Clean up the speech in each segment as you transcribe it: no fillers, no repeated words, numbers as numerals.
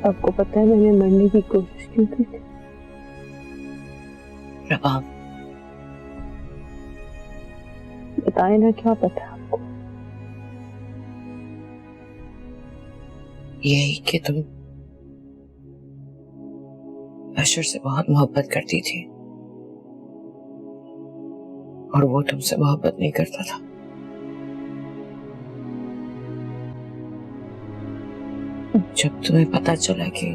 आपको पता है मैंने मरने की कोशिश क्यों की थी? रबाब, बताए ना, क्या पता आपको? यही कि तुम अशर से बहुत मोहब्बत करती थी और वो तुमसे मोहब्बत नहीं करता था। जब तुम्हें पता चला कि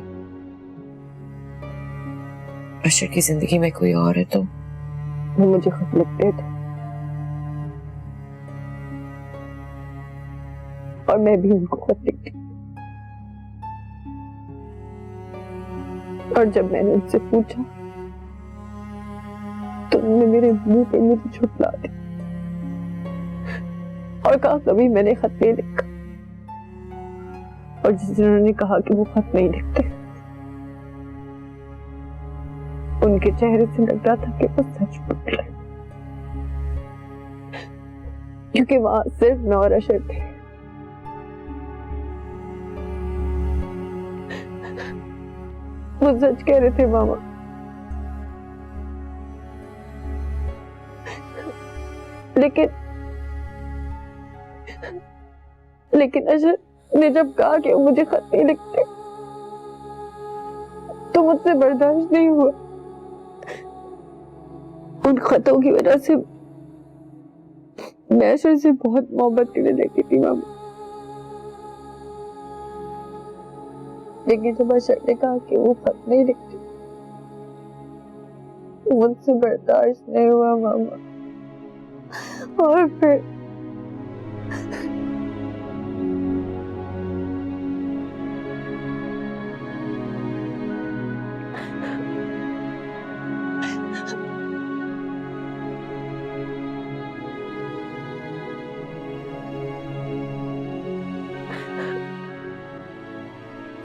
अशर की जिंदगी में कोई और है तो वो मुझे खत लिखते थे और मैं भी उनको खत लिखती। और जब मैंने उनसे पूछा तो उन्होंने मेरे मुंह पे मुझे झुठला दी और कहा कभी मैंने खत नहीं लिखा। और जिस दिन उन्होंने कहा कि वो खत नहीं लिखते, उनके चेहरे से लग रहा था कि वो सच बोल रहे, क्योंकि वहां सिर्फ मैं और अशर थे। वो सच कह रहे थे मामा। लेकिन अशर ने जब कहा कि वो मुझे खत नहीं लिखते तो मुझसे बर्दाश्त नहीं हुआ। उन खतों की वजह से मैं अशर से बहुत मोहब्बत करने लगी थी मामा। लेकिन जब अशर ने कहा कि वो खत नहीं लिखती, मुझसे बर्दाश्त नहीं हुआ मामा। और फिर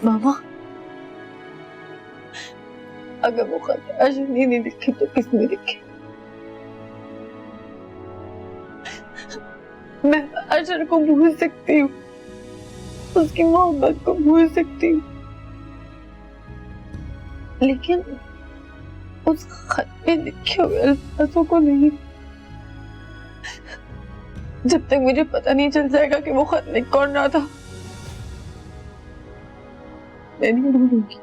मामा, अगर वो खत अशर ने नहीं लिखी तो किसने लिखी? मैं अशर को भूल सकती हूँ, उसकी मोहब्बत को भूल सकती हूँ, लेकिन उस खत में लिखे हुए अल्फाजों को नहीं। जब तक मुझे पता नहीं चल जाएगा कि वो खत लिख कौन रहा था, मैं नहीं भूलूंगी।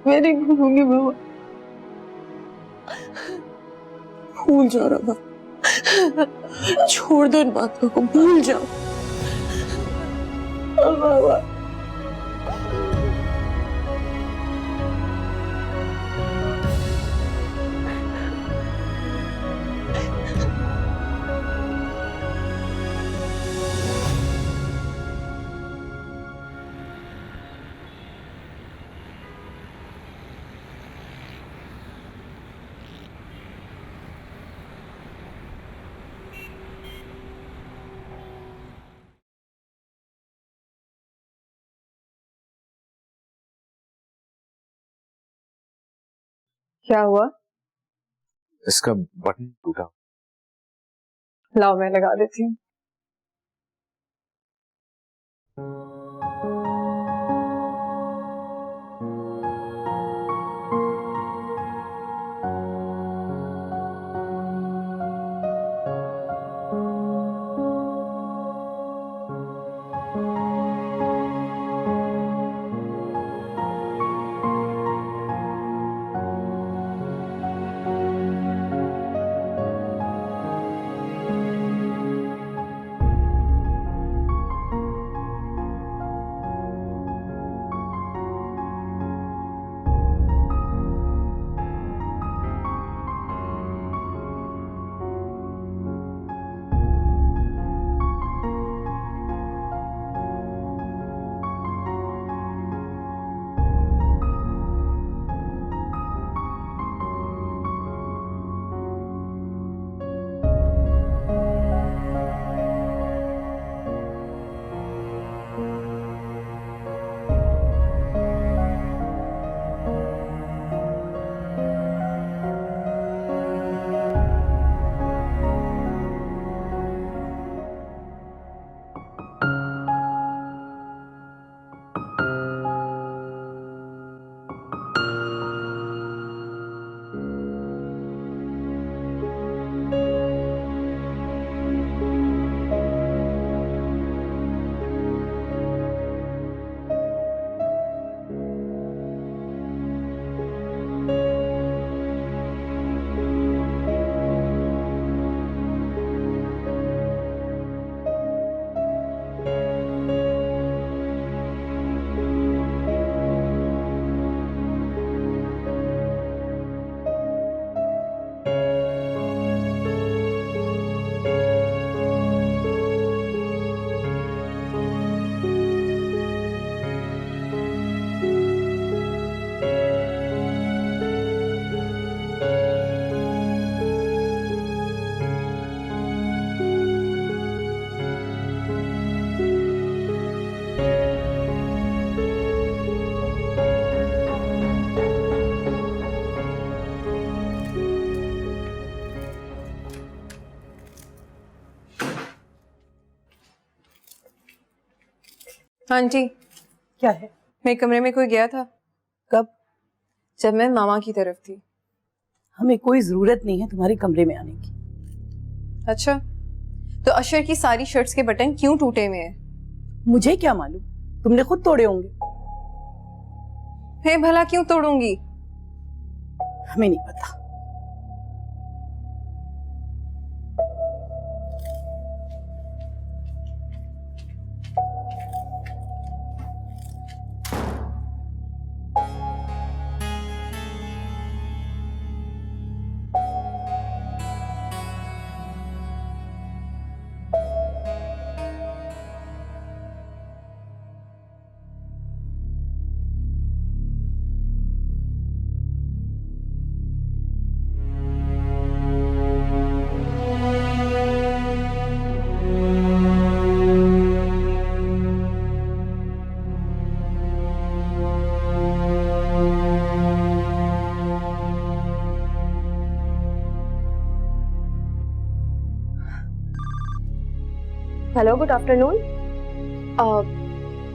मैं नहीं भूलूंगी मामा। भूल जाओ रबाब, छोड़ दो इन बातों को, भूल जाओ। मामा, क्या हुआ? इसका बटन टूटा। लाओ मैं लगा देती हूँ। आंटी, क्या है? मेरे कमरे में कोई गया था कब? जब मैं मामा की तरफ थी। हमें कोई जरूरत नहीं है तुम्हारे कमरे में आने की। अच्छा, तो अशर की सारी शर्ट्स के बटन क्यों टूटे हुए हैं? मुझे क्या मालूम, तुमने खुद तोड़े होंगे। मैं भला क्यों तोड़ूंगी? हमें नहीं पता। Hello, good afternoon.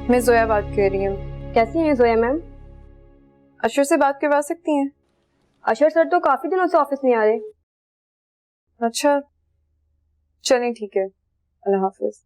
मैं जोया बात कर रही हूँ। कैसी हैं जोया मैम? अशर से बात करवा सकती हैं? अशर सर तो काफी दिनों से ऑफिस नहीं आ रहे। अच्छा, चलें ठीक है, अल्लाह हाफिज।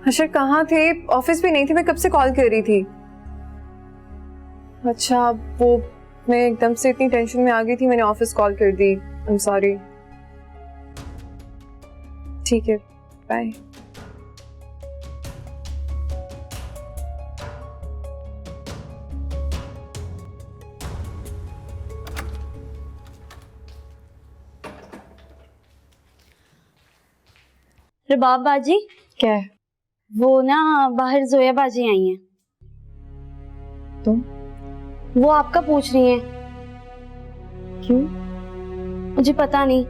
अशर कहाँ थे? ऑफिस भी नहीं थे, मैं कब से कॉल कर रही थी। अच्छा, वो मैं एकदम से इतनी टेंशन में आ गई थी, मैंने ऑफिस कॉल कर दी। आई एम सॉरी। ठीक है, बाय। रबाब बाजी, क्या है? वो ना बाहर जोया बाजी आई हैं। तुम? वो आपका पूछ रही हैं। क्यों? मुझे पता नहीं।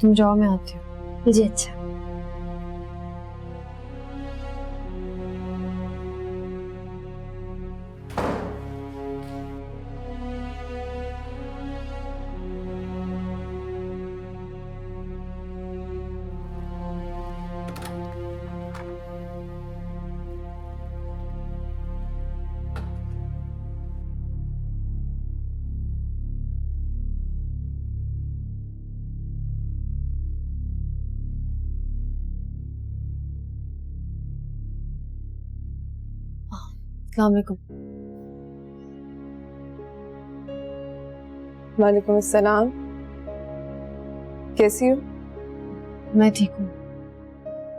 तुम जाओ, मैं आती हूँ। जी अच्छा। अस्सलाम वालेकुम। वालेकुम अस्सलाम। कैसी हो? मैं ठीक हूँ,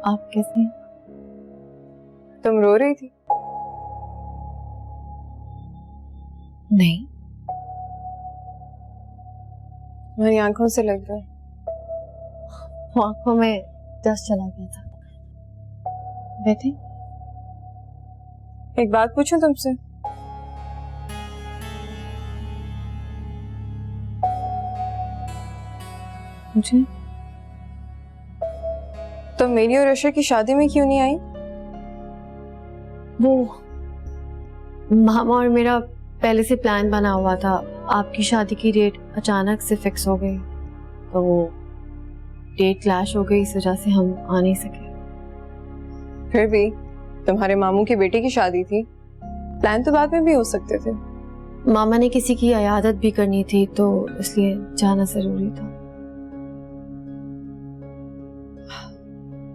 आप कैसे हैं? तुम रो रही थी? नहीं, तुम्हारी आंखों से लग रहा है। आंखों में दस्त चला गया था। बैठे। एक बात पूछूं तुमसे? मुझे तुम मेरी और अशर की शादी में क्यों नहीं आई? वो मामा और मेरा पहले से प्लान बना हुआ था। आपकी शादी की डेट अचानक से फिक्स हो गई, तो वो डेट क्लैश हो गई, इस वजह से हम आ नहीं सके। फिर भी तुम्हारे मामू की बेटी की शादी थी, प्लान तो बाद में भी हो सकते थे। मामा ने किसी की इयादत भी करनी थी, तो इसलिए जाना जरूरी था।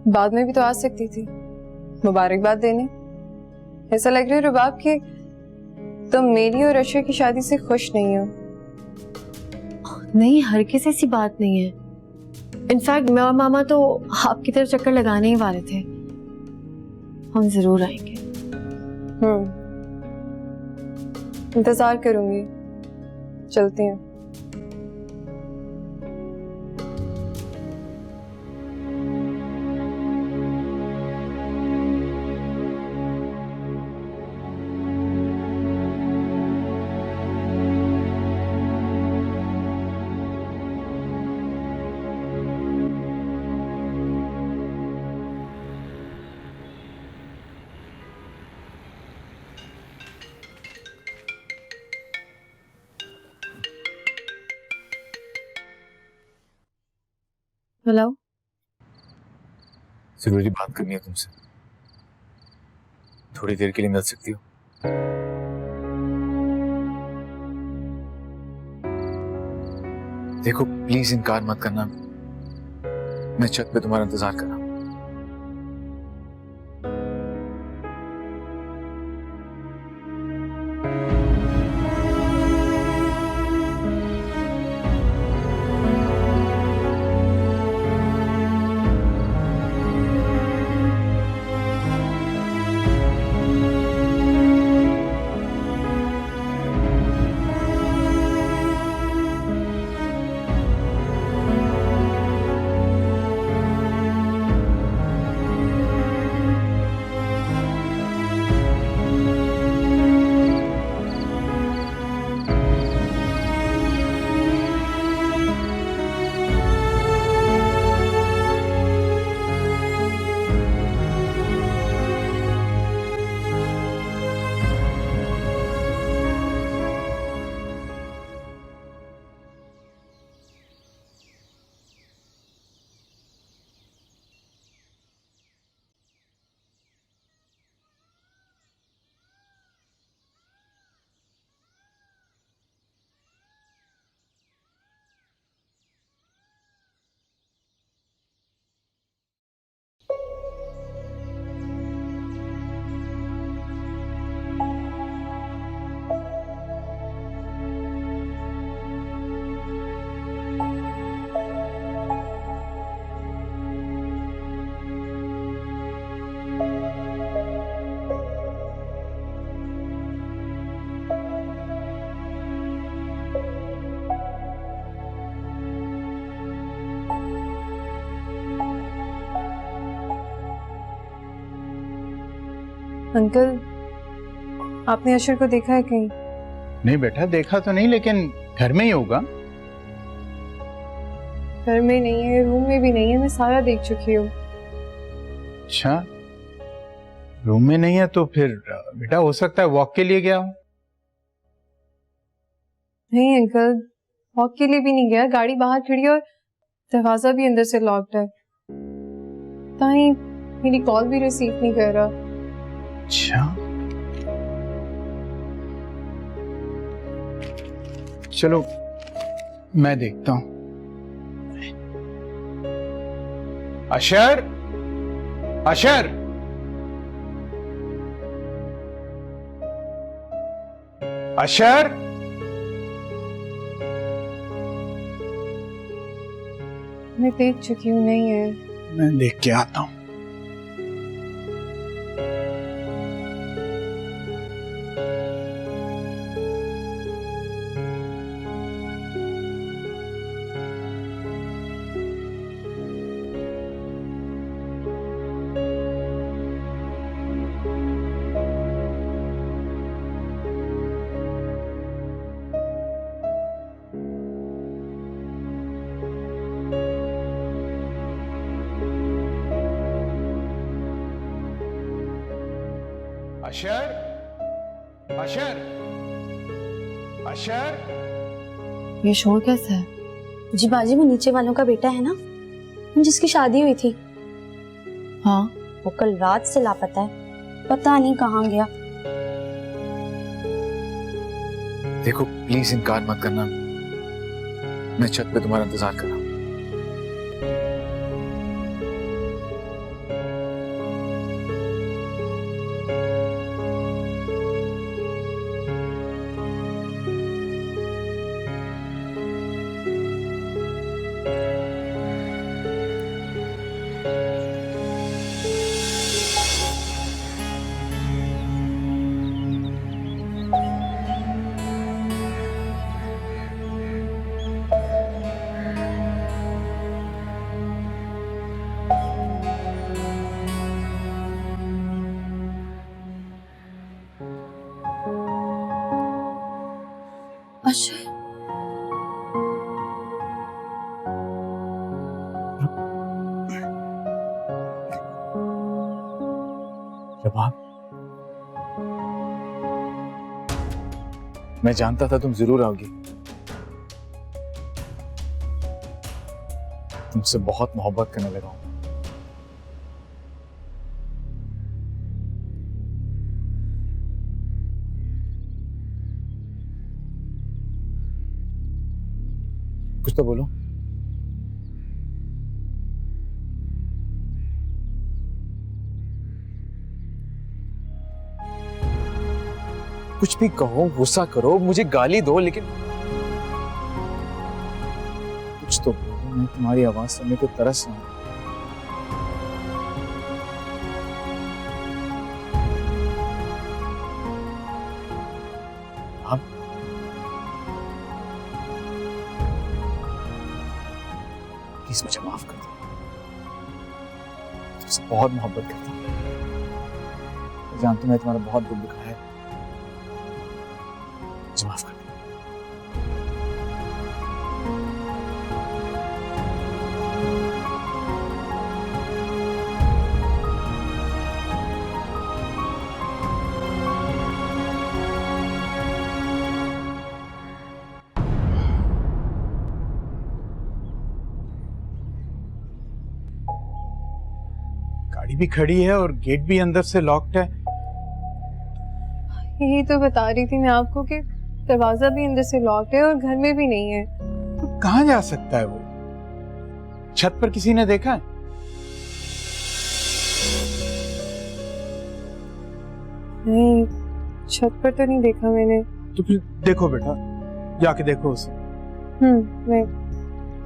बाद में भी तो आ सकती थी, मुबारकबाद देने। ऐसा लग रहा है रुबाब कि तुम मेरी और अशर की शादी से खुश नहीं हो। नहीं, हर किसी ऐसी बात नहीं है। इनफैक्ट मैं और मामा तो आपकी तरफ चक्कर लगाने ही वाले थे। हम जरूर आएंगे। इंतजार करूंगी। चलते हैं। हेलो। जरूरी बात करनी है तुमसे, थोड़ी देर के लिए मिल सकती हो? देखो प्लीज इनकार मत करना, मैं छत पे तुम्हारा इंतजार कर रहा हूं। अंकल, आपने अशर को देखा है कहीं? नहीं बेटा, देखा तो नहीं, लेकिन घर में ही होगा। घर में नहीं है, रूम में भी नहीं है, मैं सारा देख चुकी हूँ। अच्छा, रूम में नहीं है तो फिर बेटा हो सकता है वॉक के लिए गया हो। नहीं अंकल, वॉक के लिए भी नहीं गया, गाड़ी बाहर खड़ी और दरवाजा भी अंदर से लॉक्ड है। ताई मेरी कॉल भी रिसीव नहीं कर रहा। अच्छा, चलो मैं देखता हूं। अशर, अशर, अशर, मैं देख चुकी हूँ, नहीं है। मैं देख के आता हूं। अशर, अशर, अशर, ये शोर कैसा है? जी बाजी, वो नीचे वालों का बेटा है ना, जिसकी शादी हुई थी। हाँ, वो कल रात से लापता है, पता नहीं कहाँ गया। देखो प्लीज इनकार मत करना, मैं छत पे तुम्हारा इंतजार कर रहा हूं। अच्छा, जवाब, मैं जानता था तुम जरूर आओगी। तुमसे बहुत मोहब्बत करने लगा हूं। कुछ तो बोलो। कुछ भी कहो, गुस्सा करो, मुझे गाली दो, लेकिन कुछ तो बोलो। मैं तुम्हारी आवाज सुनने को तरस रहा हूं। आप प्लीज मुझे माफ कर दो। तुमसे बहुत मोहब्बत करता हूँ। मैं जानता हूं मैं तुम्हारा बहुत दुख दिखाया है। मुझे माफ कर दो। गाड़ी भी खड़ी है और गेट भी अंदर से लॉक्ड है। यही तो बता रही थी मैं आपको कि दरवाजा भी अंदर से लॉक्ड है और घर में भी नहीं है। तो कहाँ जा सकता है वो? छत पर किसी ने देखा है? नहीं, छत पर तो नहीं देखा मैंने। तो फिर देखो बेटा, जाके देखो उसे। मैं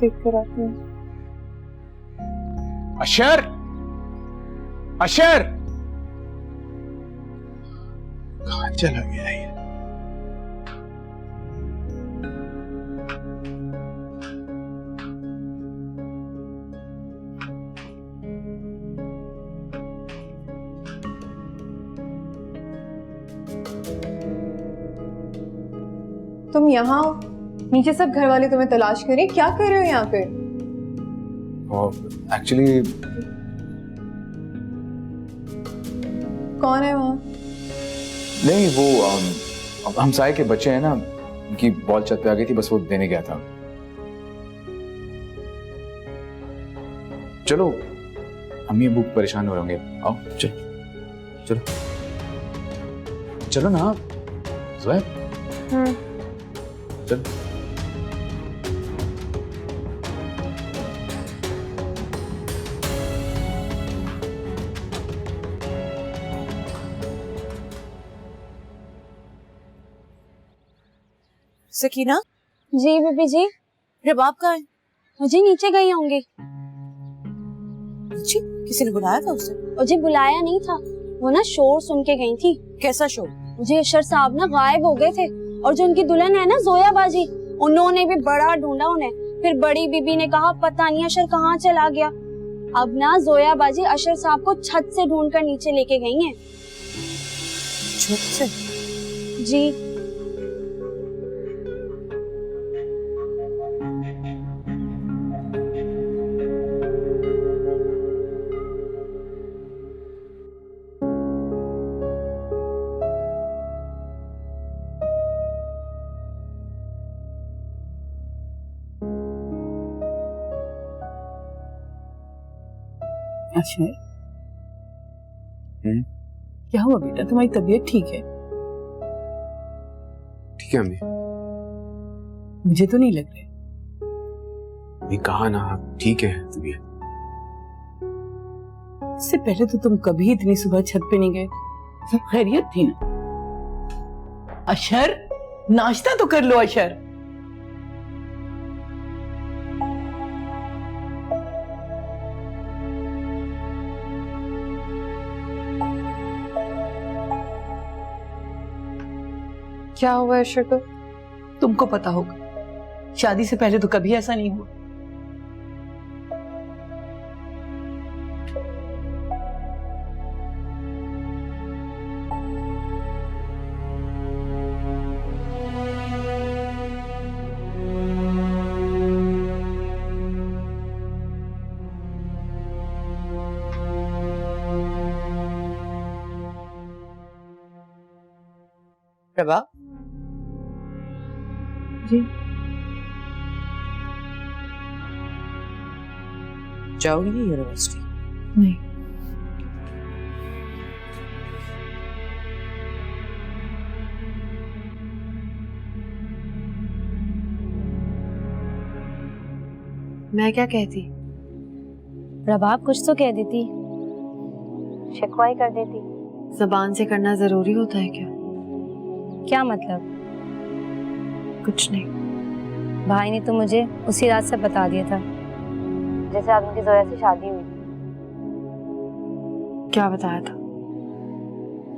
देख कर आती हूँ। अशर, अशर, कहाँ चला गया ये? तुम यहाँ हो? नीचे सब घर वाले तुम्हें तलाश करें, क्या कर रहे हो यहाँ पे? एक्चुअली कौन है वहाँ? नहीं, वो हमसाये के बच्चे हैं ना, उनकी बॉल छत पे आ गई थी, बस वो देने गया था। चलो, अम्मी अब्बू परेशान हो होंगे। आओ चलो चलो चलो ना ज़ुहैब, चलो। सकीना, जी बीबी जी। रबाब कहाँ है? मुझे नीचे गई होंगी। जी, किसी ने बुलाया था उसे? मुझे बुलाया नहीं था, वो ना शोर सुन के गई थी। कैसा शोर? मुझे अशर साहब ना गायब हो गए थे और जो उनकी दुल्हन है ना जोया बाजी, उन्होंने भी बड़ा ढूंढा उन्हें। फिर बड़ी बीबी ने कहा पता नहीं अशर कहाँ चला गया। अब ना जोया बाजी अशर साहब को छत से ढूंढकर नीचे लेके गई हैं। छत से? जी। अच्छा, क्या हुआ बेटा? तुम्हारी तबीयत ठीक है? ठीक है अम्मी। मुझे तो नहीं लग रहा। अम्मी कहा ना, ठीक है तबीयत। इससे पहले तो तुम कभी इतनी सुबह छत पे नहीं गए। सब खैरियत थी ना? अशर, नाश्ता तो कर लो अशर। क्या हुआ अशर को? तुमको पता होगा, शादी से पहले तो कभी ऐसा नहीं हुआ। प्रभा जी। जाओगी नहीं यूनिवर्सिटी? नहीं। मैं क्या कहती? रबाब कुछ तो कह देती, शिकवाई कर देती। जबान से करना जरूरी होता है क्या? क्या मतलब? कुछ नहीं। भाई ने तो मुझे उसी रात से बता दिया था जैसे आप उनकी जोया से शादी हुई। क्या बताया था?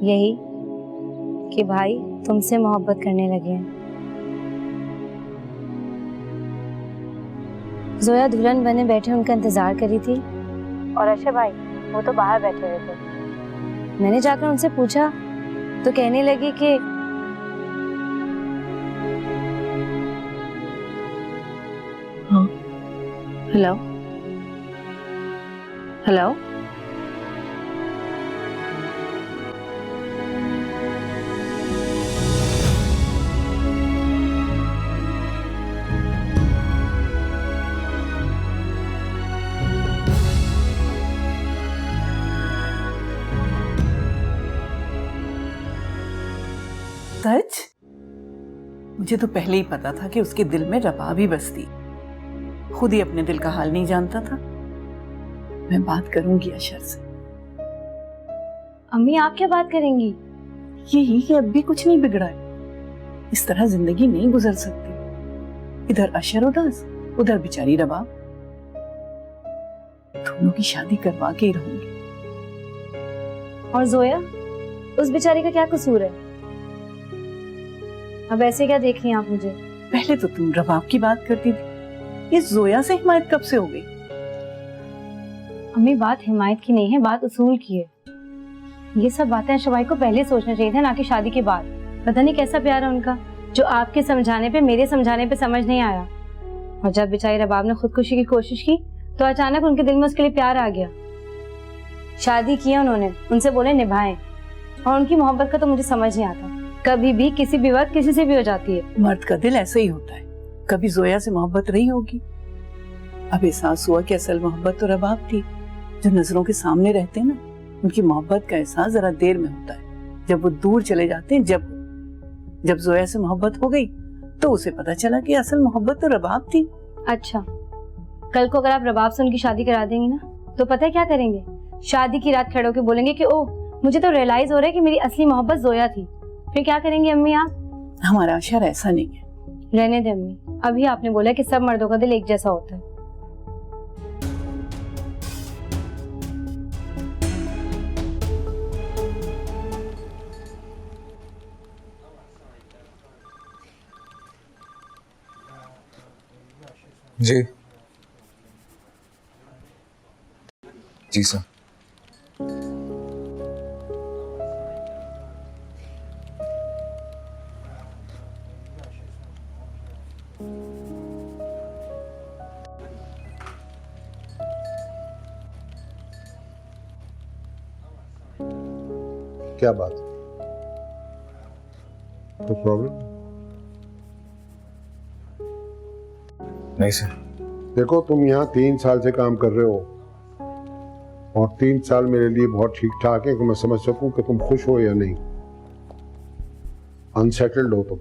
यही कि भाई तुमसे मोहब्बत करने लगे हैं। जोया दुल्हन बने बैठे उनका इंतजार करी थी और अशर भाई वो तो बाहर बैठे हुए थे। मैंने जाकर उनसे पूछा तो कहने लगी कि हाँ, हेलो हेलो, सच? मुझे तो पहले ही पता था कि उसके दिल में रबाब ही बसती। खुद ही अपने दिल का हाल नहीं जानता था। मैं बात करूंगी अशर से। अम्मी आप क्या बात करेंगी? यही कि अब भी कुछ नहीं बिगड़ा है। इस तरह जिंदगी नहीं गुजर सकती। इधर अशर उदास, उधर बेचारी रबाब। दोनों की शादी करवा के ही रहूंगी। और जोया, उस बेचारी का क्या कसूर है? अब ऐसे क्या देख रही हैं आप मुझे? पहले तो तुम रबाब की बात करती थी, ये जोया से हिमायत कब से हो गई? अम्मी बात हिमायत की नहीं है, बात उसूल की है। ये सब बातें शबाई को पहले सोचना चाहिए था, ना कि शादी के बाद। पता नहीं कैसा प्यार है उनका जो आपके समझाने पे, मेरे समझाने पे समझ नहीं आया। और जब बेचारी रबाब ने खुदकुशी की कोशिश की तो अचानक उनके दिल में उसके लिए प्यार आ गया। शादी की उन्होंने, उनसे बोले निभाएं। और उनकी मोहब्बत का तो मुझे समझ नहीं आता, कभी भी किसी भी वक्त किसी से भी हो जाती है। मर्द का दिल ऐसे ही होता है। कभी जोया से मोहब्बत रही होगी, अब एहसास हुआ कि असल मोहब्बत तो रबाब थी। जो नजरों के सामने रहते हैं ना, उनकी मोहब्बत का एहसास जरा देर में होता है। जब वो दूर चले जाते हैं, जब जोया से मोहब्बत हो गई तो उसे पता चला कि असल मोहब्बत तो रबाब थी। अच्छा, कल को अगर आप रबाब से उनकी शादी करा देंगी ना, तो पता है क्या करेंगे? शादी की रात खड़े होकर बोलेंगे कि ओह मुझे तो रियलाइज हो रहा है कि मेरी असली मोहब्बत जोया थी। फिर क्या करेंगी अम्मी आप? हमारा अशर ऐसा नहीं है। रहने दे अम्मी, अभी आपने बोला कि सब मर्दों का दिल एक जैसा होता है। जी जी सर। क्या बात है? कोई प्रॉब्लम? नहीं सर। देखो, तुम यहाँ 3 साल से काम कर रहे हो और 3 साल मेरे लिए बहुत ठीक ठाक है कि मैं समझ सकूं कि तुम खुश हो या नहीं। अनसेटल्ड हो तुम।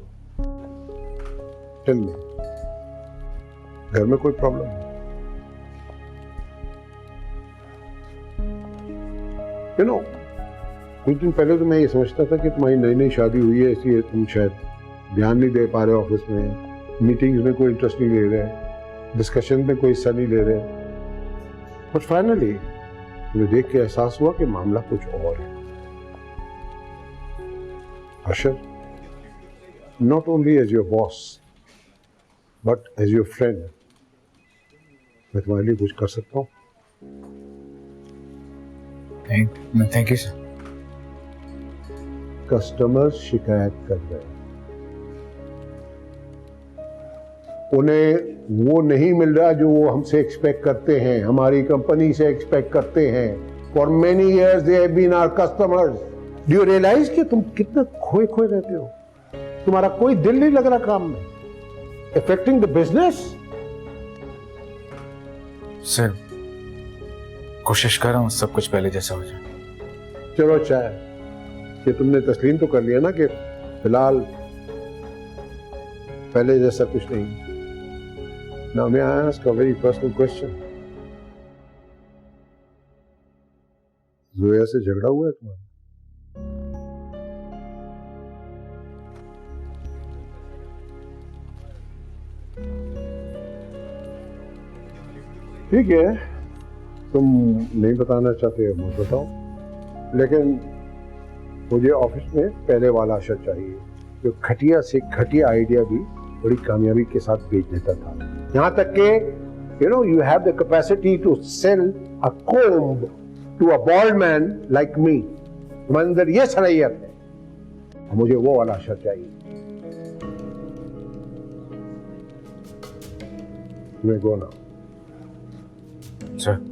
टेल मी, घर में कोई प्रॉब्लम है? यू नो, कुछ दिन पहले तो मैं ये समझता था कि तुम्हारी नई नई शादी हुई है, इसलिए तुम शायद ध्यान नहीं दे पा रहे ऑफिस में, मीटिंग्स में कोई इंटरेस्ट नहीं ले रहे, डिस्कशन में कोई हिस्सा नहीं ले रहे। बट फाइनली मुझे देख के एहसास हुआ कि मामला कुछ और है। Ashar, not only as your boss but as your friend, मैं तुम्हारे लिए कुछ कर सकता हूँ। Thank you sir. कस्टमर्स शिकायत कर रहे हैं, उन्हें वो नहीं मिल रहा जो वो हमसे एक्सपेक्ट करते हैं, हमारी कंपनी से एक्सपेक्ट करते हैं। For many years they have been our customers. Do you realise कि तुम कितना खोए खोए रहते हो? तुम्हारा कोई दिल नहीं लग रहा काम में। Affecting the business. सर कोशिश कर रहा हूँ सब कुछ पहले जैसा हो जाए। चलो अच्छा है कि तुमने तस्लीम तो कर लिया ना कि फिलहाल पहले जैसा कुछ नहीं। Now may I ask a very personal question? Zoya से झगड़ा हुआ है तुम्हारा? ठीक है, तुम नहीं बताना चाहते मत बताओ, लेकिन मुझे ऑफिस में पहले वाला अशर चाहिए जो घटिया से घटिया आइडिया भी बड़ी कामयाबी के साथ बेच देता था। यहाँ तक कि you have the capacity to sell a comb to a bald man like me. तुम्हारे अंदर ये सलाहियत है, मुझे वो वाला अशर चाहिए। मैं गो ना सर।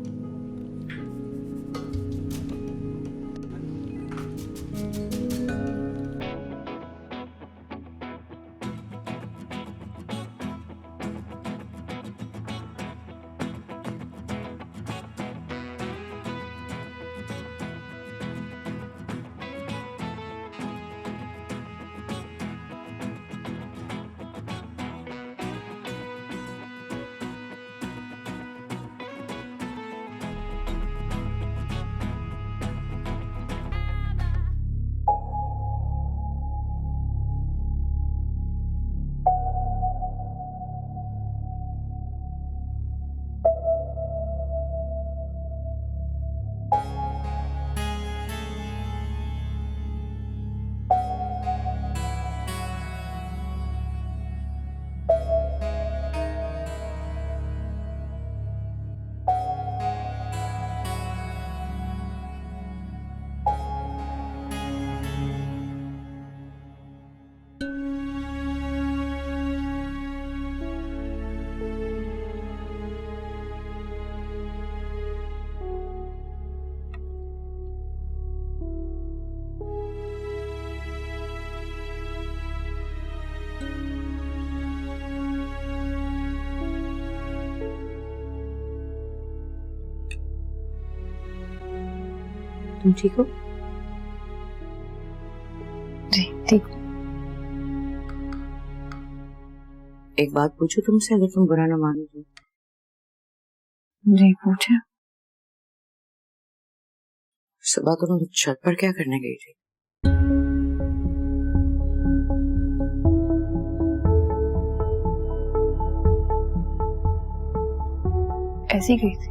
तुम ठीक हो? जी ठीक। एक बात पूछो तुमसे, अगर तुम बुरा ना मानो तो। जी पूछे। सुबह तुम छत पर क्या करने गई थी? ऐसी गई थी।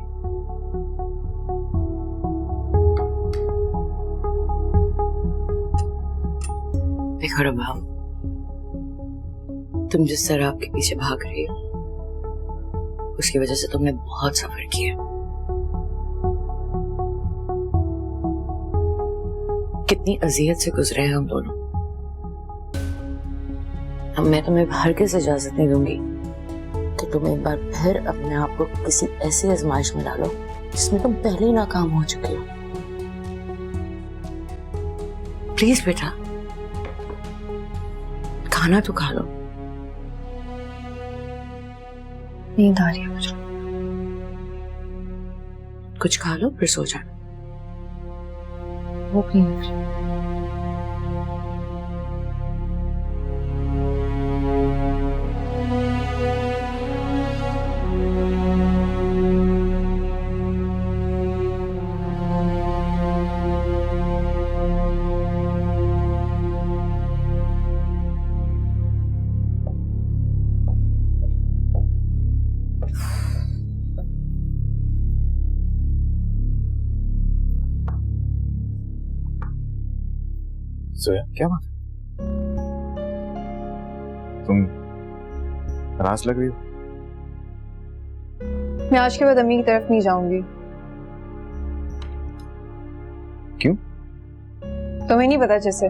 देखो रबाब, तुम जिस तरह आपके पीछे भाग रही हो उसकी वजह से तुमने बहुत सफर किया। कितनी अजियत से गुजरे हैं हम दोनों। अब मैं तुम्हें हरगिज़ इजाजत नहीं दूंगी कि तुम एक बार फिर अपने आप को किसी ऐसी आजमाइश में डालो जिसमें तुम पहले ही नाकाम हो चुके हो। प्लीज बेटा, खाना तो खा लो। नींद आ रही है मुझे। कुछ खा लो फिर सो जाना। भूख नहीं लग रही। जोया, क्या बात है? तुम नाराज लग रही हो। मैं आज के बाद अम्मी की तरफ नहीं जाऊंगी। क्यों? तुम्हें नहीं पता जैसे।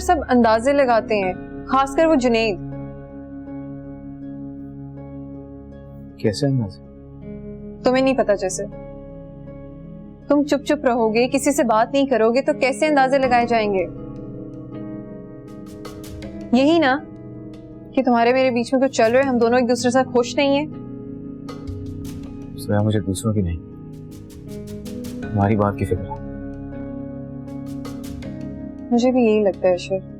सब अंदाजे लगाते हैं, खासकर वो जुनैद। कैसे अंदाज? तुम्हें नहीं पता जैसे। तुम चुप चुप रहोगे, किसी से बात नहीं करोगे तो कैसे अंदाजे लगाए जाएंगे? यही ना कि तुम्हारे मेरे बीच में कुछ चल रहा है, हम दोनों एक दूसरे से खुश नहीं है। सोया मुझे दूसरों की नहीं, तुम्हारी बात की फिक्र है। मुझे भी यही लगता है अशर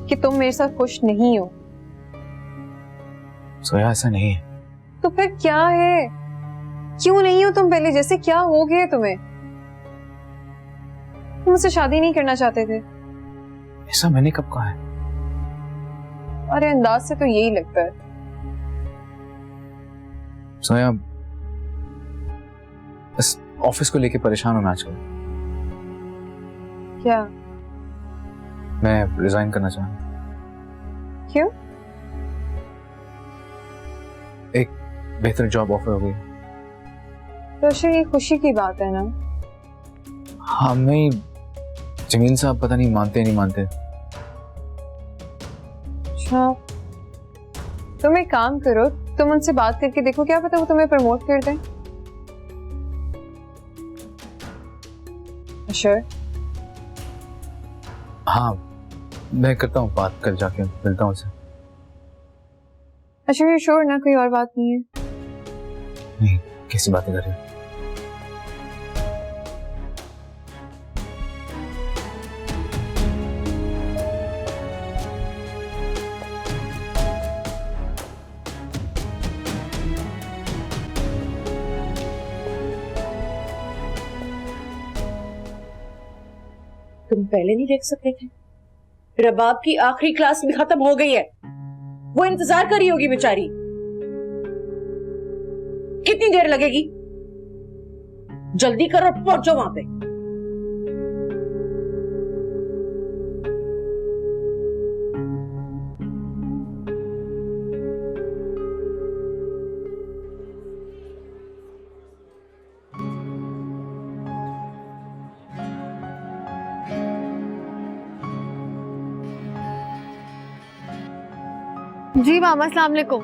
कि तुम मेरे साथ खुश नहीं हो। सोया ऐसा नहीं है। तो फिर क्या है? क्यों नहीं हो तुम पहले जैसे? क्या हो गया तुम्हें? तुम मुझसे शादी नहीं करना चाहते थे? ऐसा मैंने कब कहा है? अरे अंदाज से तो यही लगता है। सोया बस ऑफिस को लेके परेशान होना आजकल। क्या? मैं रिजाइन करना चाह रहा हूं। क्यों? एक बेहतर जॉब ऑफर हो गई। रोशन, ये खुशी की बात है ना? हाँ नहीं, जमील साहब पता नहीं मानते नहीं मानते। अच्छा, तुम एक काम करो, तुम उनसे बात करके देखो, क्या पता वो तुम्हें प्रमोट कर दें। अशर? हाँ मैं करता हूँ बात, कल जाके मिलता हूँ उसे। अच्छा ये श्योर ना, कोई और बात नहीं है? नहीं, कैसी बातें कर रही हो? तुम पहले नहीं देख सकते थे? रबाब की आखिरी क्लास भी खत्म हो गई है, वो इंतजार कर रही होगी बेचारी। कितनी देर लगेगी? जल्दी करो, पहुंचो वहां पे। जी मामा, अस्सलाम वालेकुम।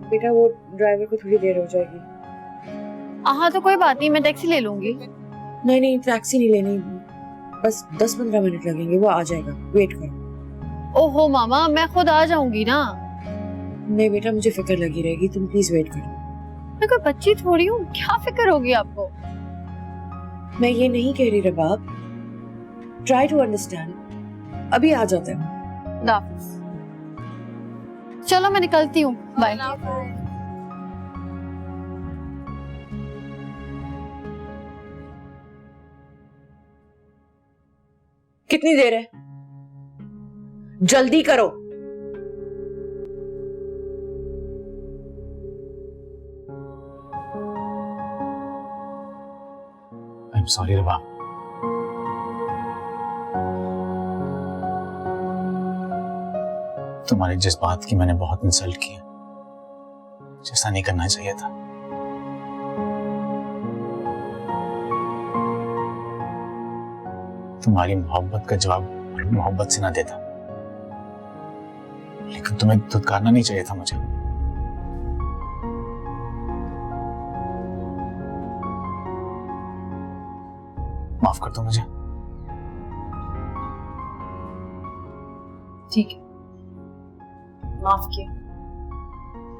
बेटा वो ड्राइवर को थोड़ी देर हो जाएगी। हाँ तो कोई बात नहीं, मैं टैक्सी ले लूंगी। नहीं नहीं, टैक्सी नहीं लेनी, बस 10-15 मिनट लगेंगे, वो आ जाएगा, वेट करो। ओहो मामा, मैं खुद आ जाऊंगी ना। नहीं बेटा, मुझे फिक्र लगी रहेगी, तुम प्लीज वेट करो। मैं कोई बच्ची थोड़ी हूँ, क्या फिक्र होगी आपको? मैं ये नहीं कह रही रबाब, ट्राई टू अंडरस्टैंड। अभी आ जाते हैं। हाफिज। चलो मैं निकलती हूँ, बाय। कितनी देर है? जल्दी करो। I am sorry Rabab. तुम्हारे जज्बात की मैंने बहुत इंसल्ट की है, जैसा नहीं करना चाहिए था। तुम्हारी मोहब्बत का जवाब मोहब्बत से ना देता, लेकिन तुम्हें धुतकारना नहीं चाहिए था मुझे। माफ कर दो मुझे। ठीक है, माफ किया।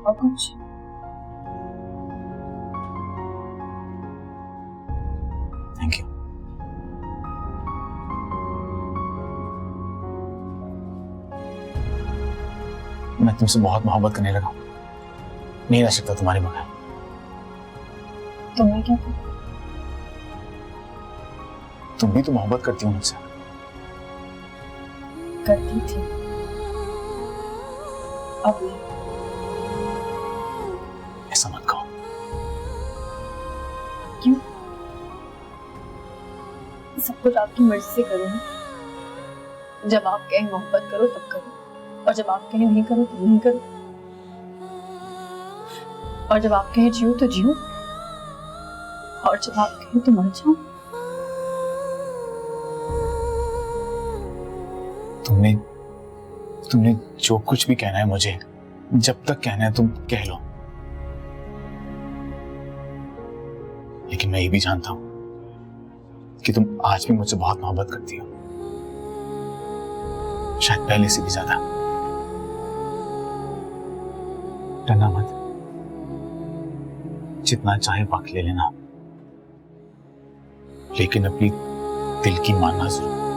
और कुछ? Thank you. मैं तुमसे बहुत मोहब्बत करने लगा, नहीं रह सकता तुम्हारे बगैर। तुम्हें क्या था? तुम भी तो मोहब्बत करती हो मुझसे। करती थी, अब नहीं। ऐसा मत कहो। क्यों? सब कुछ आपकी मर्जी से करो ना। जब आप कहें मोहब्बत करो तब करो, और जब आप कहें नहीं करो तो नहीं करो, और जब आप कहें जियो तो जियो, और जब आप कहें तो मर जाओ। तुमने जो कुछ भी कहना है मुझे, जब तक कहना है तुम कह लो, लेकिन मैं ये भी जानता हूं कि तुम आज भी मुझसे बहुत मोहब्बत करती हो। शायद पहले से भी ज्यादा। डरना मत, जितना चाहे वक्त ले लेना, लेकिन अपनी दिल की मानना जरूर।